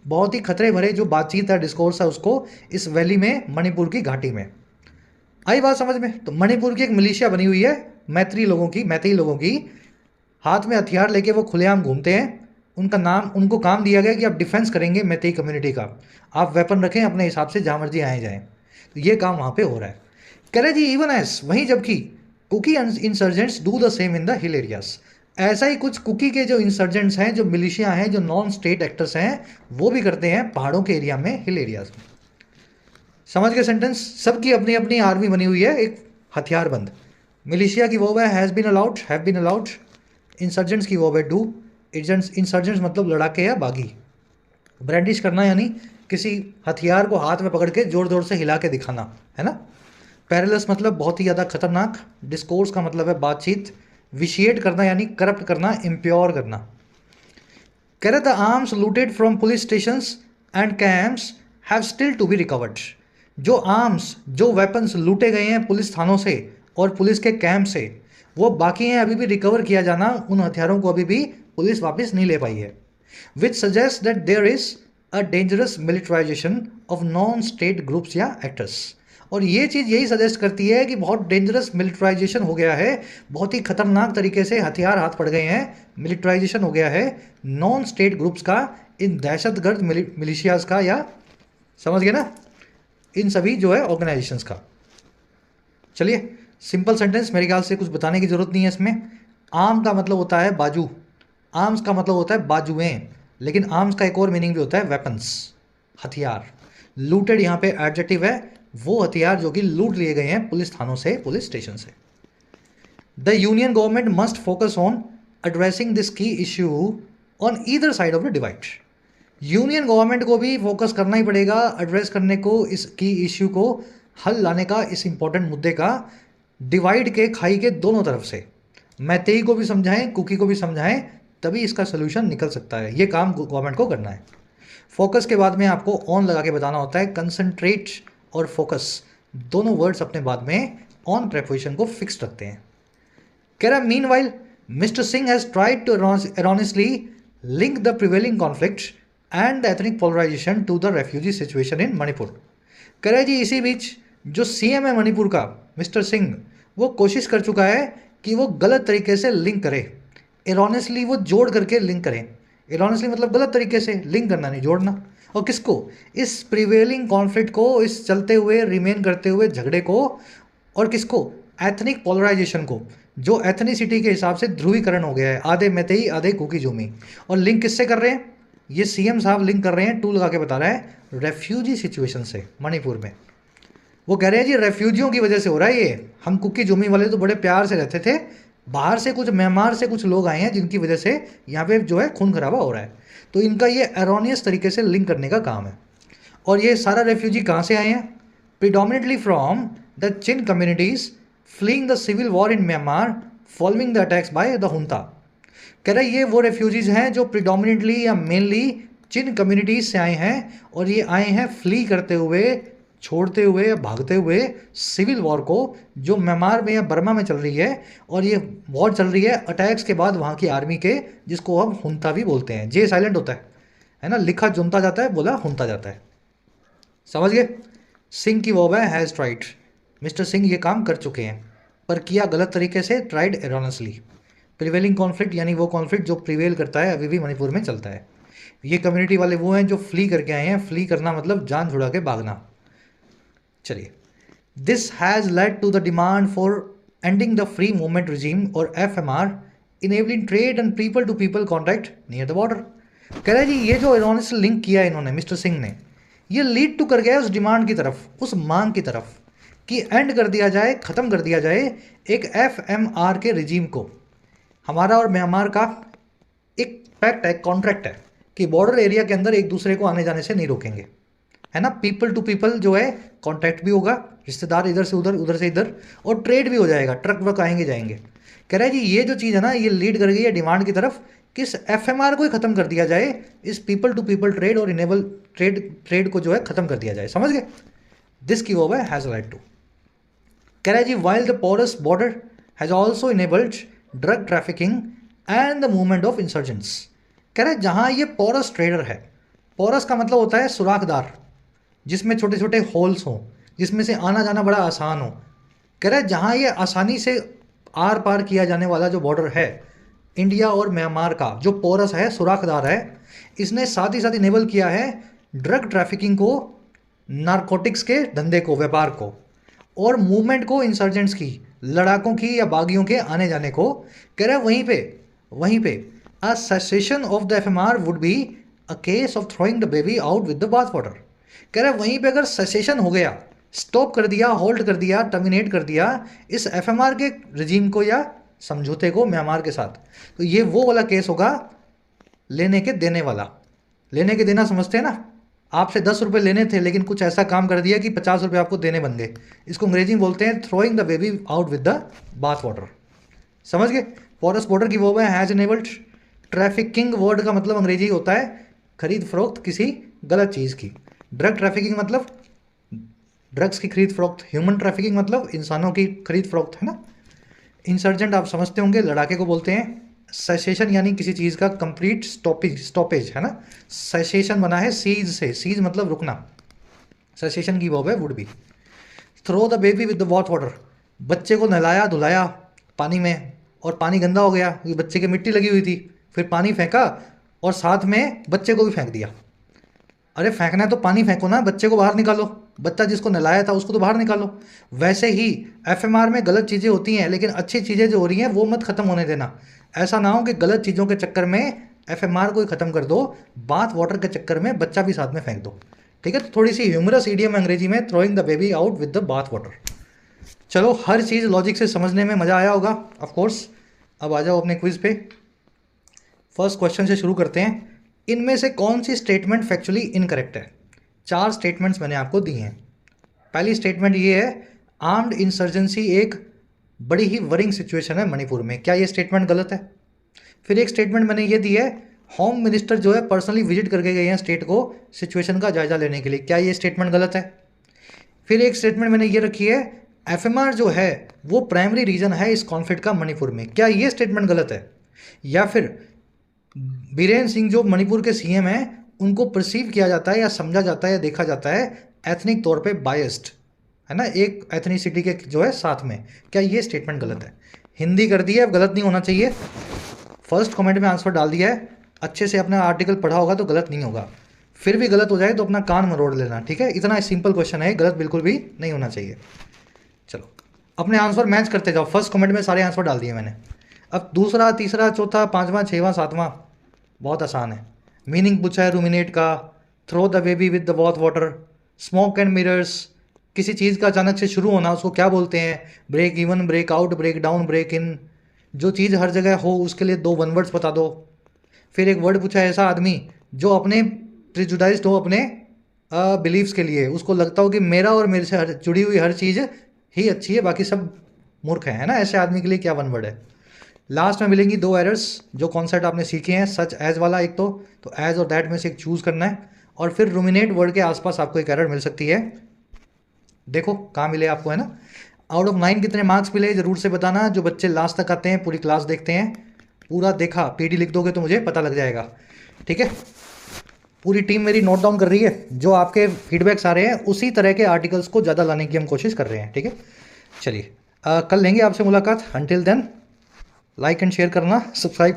बहुत ही खतरे भरे जो बातचीत है, डिस्कोर्स है, उसको इस वैली में, मणिपुर की घाटी में। आई बात समझ में? तो मणिपुर की एक मिलिशिया बनी हुई है मैत्री लोगों की, मैतेई लोगों की, हाथ में हथियार लेके वो खुलेआम घूमते हैं। उनका नाम, उनको काम दिया गया कि आप डिफेंस करेंगे मैतेई कम्युनिटी का, आप वेपन रखें अपने हिसाब से, जहाँ मर्जी आए जाएं। तो ये काम वहाँ पे हो रहा है। कह रहे जी इवन एस, वहीं जबकि Kuki insurgents do the same in the hill areas. ऐसा ही कुछ कुकी के जो इंसर्जेंट्स हैं, जो मिलिशिया हैं, जो नॉन स्टेट एक्टर्स हैं, वो भी करते हैं पहाड़ों के एरिया में, हिल एरियाज में। समझ गए सेंटेंस? सबकी अपनी अपनी आर्मी बनी हुई है, एक हथियारबंद। मिलिशिया की वो है has been allowed, have been allowed. Insurgents की वो है डू। इंसर्जेंट्स मतलब लड़ाके या बागी। ब्रांडिश करना यानी किसी हथियार को हाथ में पकड़ के जोर जोर से हिला के दिखाना, है ना। पेरिलस मतलब बहुत ही ज़्यादा खतरनाक। डिस्कोर्स का मतलब है बातचीत। विशिएट करना यानी करप्ट करना, इम्प्योर करना। कह रहे the arms looted from police stations and camps have still to be recovered. जो आर्म्स, जो वेपन्स लूटे गए हैं पुलिस थानों से और पुलिस के कैंप से, वो बाकी हैं अभी भी रिकवर किया जाना। उन हथियारों को अभी भी पुलिस वापस नहीं ले पाई है। Which suggest that there is a dangerous militarisation of non state groups या एक्टर्स। और ये चीज़ यही सजेस्ट करती है कि बहुत डेंजरस मिलिटराइजेशन हो गया है, बहुत ही खतरनाक तरीके से हथियार हाथ पड़ गए हैं, मिलिटराइजेशन हो गया है नॉन स्टेट ग्रुप्स का, इन दहशतगर्द मिलिशियाज का, या समझ गए ना, इन सभी जो है ऑर्गेनाइजेशंस का। चलिए सिंपल सेंटेंस, मेरे ख्याल से कुछ बताने की जरूरत नहीं है इसमें। आर्म का मतलब होता है बाजू, आर्म्स का मतलब होता है बाजुएं, लेकिन आर्म्स का एक और मीनिंग भी होता है वेपन्स, हथियार। लूटेड यहाँ पे एडजेक्टिव है, वो हथियार जो कि लूट लिए गए हैं पुलिस थानों से, पुलिस स्टेशन से। The union government must focus on addressing this key issue on either side of the divide. Union government को भी फोकस करना ही पड़ेगा एड्रेस करने को, इस की इश्यू को हल लाने का, इस इंपॉर्टेंट मुद्दे का, डिवाइड के, खाई के दोनों तरफ से। मैतेई को भी समझाएं, कुकी को भी समझाएं, तभी इसका सोल्यूशन निकल सकता है। ये काम गवर्नमेंट को करना है। फोकस के बाद में आपको ऑन लगा के बताना होता है। कंसंट्रेट और फोकस दोनों वर्ड्स अपने बाद में ऑन प्रेपोजिशन को फिक्स रखते हैं। कह रहा है meanwhile mister Singh has tried to erroneously link the prevailing conflict and the ethnic polarisation to the refugee situation in Manipur. कह रहा है जी इसी बीच जो सीएम है मणिपुर का, मिस्टर सिंह, वो कोशिश कर चुका है कि वो गलत तरीके से लिंक करे, एरोनियसली वो जोड़ करके लिंक करें। एरोनियसली मतलब गलत तरीके से, लिंक करना नहीं, जोड़ना। और किसको? इस प्रिवेलिंग कॉन्फ्लिक्ट को, इस चलते हुए, रिमेन करते हुए झगड़े को, और किसको? एथनिक पोलराइजेशन को, जो एथनिसिटी के हिसाब से ध्रुवीकरण हो गया है, आधे मैतेई आधे कुकी जुमी। और लिंक किससे कर रहे हैं? ये सीएम साहब लिंक कर रहे हैं, टू लगा के बता रहा है, रेफ्यूजी सिचुएशन से मणिपुर में। वो कह रहे हैं जी रेफ्यूजियों की वजह से हो रहा है ये, हम कुकी जुमी वाले तो बड़े प्यार से रहते थे, बाहर से कुछ म्यांमार से कुछ लोग आए हैं जिनकी वजह से यहाँ पे जो है खून खराबा हो रहा है। तो इनका ये एरोनियस तरीके से लिंक करने का काम है। और ये सारा रेफ्यूजी कहाँ से आए हैं? Predominantly from the Chin communities fleeing the civil war in Myanmar following the attacks by the junta. कह रहे ये वो रेफ्यूजीज हैं जो प्रिडोमिनेटली या मेनली चिन कम्युनिटीज से आए हैं, और ये आए हैं फ्ली करते हुए, छोड़ते हुए या भागते हुए सिविल वॉर को जो म्यांमार में या बर्मा में चल रही है। और ये वॉर चल रही है अटैक्स के बाद वहाँ की आर्मी के, जिसको हम हुंता भी बोलते हैं। जे साइलेंट होता है ना, लिखा जुनता जाता है, बोला हुंता जाता है। समझ गए? सिंह की वॉब है हैज़ ट्राइड। मिस्टर सिंह ये काम कर चुके हैं, पर किया गलत तरीके से, ट्राइड एरोनसली। प्रिवेलिंग कॉन्फ्लिक्ट यानी वो कॉन्फ्लिक्ट जो प्रिवेल करता है अभी भी मणिपुर में चलता है। ये कम्युनिटी वाले वो हैं जो फ्ली करके आए हैं। फ्ली करना मतलब जान छुड़ा के भागना। चलिए, this has led to the demand for ending the free movement regime और FMR enabling trade and people to people contact near the border. कह रहे जी ये जो एरोनिस लिंक किया इन्होंने, मिस्टर सिंह ने, ये लीड टू कर गया उस डिमांड की तरफ, उस मांग की तरफ कि एंड कर दिया जाए, ख़त्म कर दिया जाए एक FMR के रिजीम को। हमारा और म्यांमार का एक पैक्ट है, कॉन्ट्रैक्ट है कि बॉर्डर एरिया के अंदर एक दूसरे को आने जाने से नहीं रोकेंगे, है ना। पीपल टू पीपल जो है कॉन्टैक्ट भी होगा, रिश्तेदार इधर से उधर, उधर से इधर, और ट्रेड भी हो जाएगा, ट्रक वर्क आएंगे जाएंगे। कह रहा है जी ये जो चीज़ है ना, ये लीड कर गई है डिमांड की तरफ कि इस FMR को ही ख़त्म कर दिया जाए, इस पीपल टू पीपल ट्रेड और इनेबल ट्रेड को जो है ख़त्म कर दिया जाए। समझ गए? दिस की वो है हैज़ राइट टू। कह रहा है जी while the porous border has also enabled drug trafficking and the movement of insurgents. कह रहे हैं जहाँ ये पोरस ट्रेडर है, पोरस का मतलब होता है सुराखदार, जिसमें छोटे छोटे होल्स हों, जिसमें से आना जाना बड़ा आसान हो। कह रहे हैं जहाँ ये आसानी से आर पार किया जाने वाला जो बॉर्डर है इंडिया और म्यांमार का, जो पोरस है, सुराखदार है, इसने साथ ही साथ इनेबल किया है ड्रग ट्रैफिकिंग को, नारकोटिक्स के धंधे को, व्यापार को, और मूवमेंट को, इंसर्जेंट्स की, लड़ाकों की या बागियों के आने जाने को। कह रहा है वहीं पे a cessation of the FMR would be a case of throwing the baby out with the bathwater. कह रहा है वहीं पे अगर सेसेशन हो गया, स्टॉप कर दिया, होल्ड कर दिया, टर्मिनेट कर दिया इस FMR के रिजीम को या समझौते को म्यांमार के साथ, तो ये वो वाला केस होगा लेने के देने वाला। लेने के देना समझते हैं ना, आपसे 10 रुपये लेने थे लेकिन कुछ ऐसा काम कर दिया कि 50 रुपये आपको देने बन गए। इसको अंग्रेजी में बोलते हैं throwing the baby out with the bath water. समझ गए? फॉरेस्ट बॉर्डर की वो है हैज़ इनेबल्ड। ट्रैफिकिंग वर्ड का मतलब अंग्रेजी होता है खरीद फरोख्त किसी गलत चीज़ की। ड्रग ट्रैफिकिंग मतलब ड्रग्स की खरीद फरोख्त, ह्यूमन ट्रैफिकिंग मतलब इंसानों की खरीद फरोख्त, है ना। इंसर्जेंट आप समझते होंगे, लड़ाके को बोलते हैं। सेसेशन यानी किसी चीज़ का कंप्लीट स्टॉपेज, है ना। सेसेशन बना है सीज से, सीज मतलब रुकना। सेसेशन की वर्ब है would be. Throw the baby with the bathwater, बच्चे को नहलाया धुलाया पानी में, और पानी गंदा हो गया, ये बच्चे की मिट्टी लगी हुई थी, फिर पानी फेंका और साथ में बच्चे को भी फेंक दिया। अरे फेंकना है तो पानी फेंको ना, बच्चे को बाहर निकालो, बच्चा जिसको नहलाया था उसको तो बाहर निकालो। वैसे ही FMR में गलत चीज़ें होती हैं, लेकिन अच्छी चीज़ें जो हो रही हैं वो मत ख़त्म होने देना। ऐसा ना हो कि गलत चीज़ों के चक्कर में FMR को ही ख़त्म कर दो, बाथ वाटर के चक्कर में बच्चा भी साथ में फेंक दो। ठीक है, तो थोड़ी सी ह्यूमरस इडियम अंग्रेजी में, throwing the baby out with the bath water. चलो, हर चीज़ लॉजिक से समझने में मज़ा आया होगा ऑफकोर्स। अब आ जाओ अपने क्विज़ पे। फर्स्ट क्वेश्चन से शुरू करते हैं। इनमें से कौन सी स्टेटमेंट फैक्चुअली इनकरेक्ट है? 4 स्टेटमेंट्स मैंने आपको दी हैं। पहली स्टेटमेंट ये है, आर्म्ड इंसर्जेंसी एक बड़ी ही वरिंग सिचुएशन है मणिपुर में। क्या ये स्टेटमेंट गलत है? फिर एक स्टेटमेंट मैंने ये दी है, होम मिनिस्टर जो है पर्सनली विजिट करके गए हैं स्टेट को सिचुएशन का जायजा लेने के लिए। क्या ये स्टेटमेंट गलत है? फिर एक स्टेटमेंट मैंने ये रखी है, FMR जो है वो प्राइमरी रीजन है इस कॉन्फ्लिक्ट का मणिपुर में। क्या ये स्टेटमेंट गलत है? या फिर बीरेन सिंह जो मणिपुर के CM हैं उनको परसीव किया जाता है या समझा जाता है या देखा जाता है एथनिक तौर पे बायस्ड, है ना, एक एथनिसिटी के जो है साथ में। क्या ये स्टेटमेंट गलत है? हिंदी कर दी है, अब गलत नहीं होना चाहिए। फर्स्ट कमेंट में आंसर डाल दिया है, अच्छे से अपना आर्टिकल पढ़ा होगा तो गलत नहीं होगा। फिर भी गलत हो जाए तो अपना कान मरोड़ लेना, ठीक है। इतना सिंपल क्वेश्चन है, गलत बिल्कुल भी नहीं होना चाहिए। चलो, अपने आंसर मैच करते जाओ। फर्स्ट कमेंट में सारे आंसर डाल दिए मैंने। अब दूसरा, तीसरा, चौथा, पाँचवा, छठवां, सातवां बहुत आसान है। मीनिंग पूछा है रूमिनेट का, throw the baby with the bathwater, smoke and mirrors, किसी चीज़ का अचानक से शुरू होना उसको क्या बोलते हैं? Break even, break out, break down, break in, जो चीज़ हर जगह हो उसके लिए 2 वन वर्ड्स बता दो। फिर एक वर्ड पूछा है ऐसा आदमी जो अपने प्रिजुडाइज्ड हो अपने बिलीव्स के लिए, उसको लगता हो कि मेरा और मेरे से जुड़ी हुई हर चीज़ ही अच्छी है, बाकी सब मूर्ख है ना, ऐसे आदमी के लिए क्या वन वर्ड है। लास्ट में मिलेंगी 2 एरर्स जो कॉन्सेप्ट आपने सीखे हैं, सच एज वाला एक तो एज और दैट में से एक चूज़ करना है, और फिर रुमिनेट वर्ड के आसपास आपको एक एरर मिल सकती है। देखो कहाँ मिले आपको, है ना। आउट ऑफ 9 कितने मार्क्स मिले ज़रूर से बताना। जो बच्चे लास्ट तक आते हैं, पूरी क्लास देखते हैं, पूरा देखा, पीडी लिख दोगे तो मुझे पता लग जाएगा, ठीक है। पूरी टीम मेरी नोट डाउन कर रही है, जो आपके फीडबैक्स आ रहे हैं उसी तरह के आर्टिकल्स को ज़्यादा लाने की हम कोशिश कर रहे हैं, ठीक है। चलिए कल लेंगे आपसे मुलाकात। Until then like and share करना, सब्सक्राइब करना।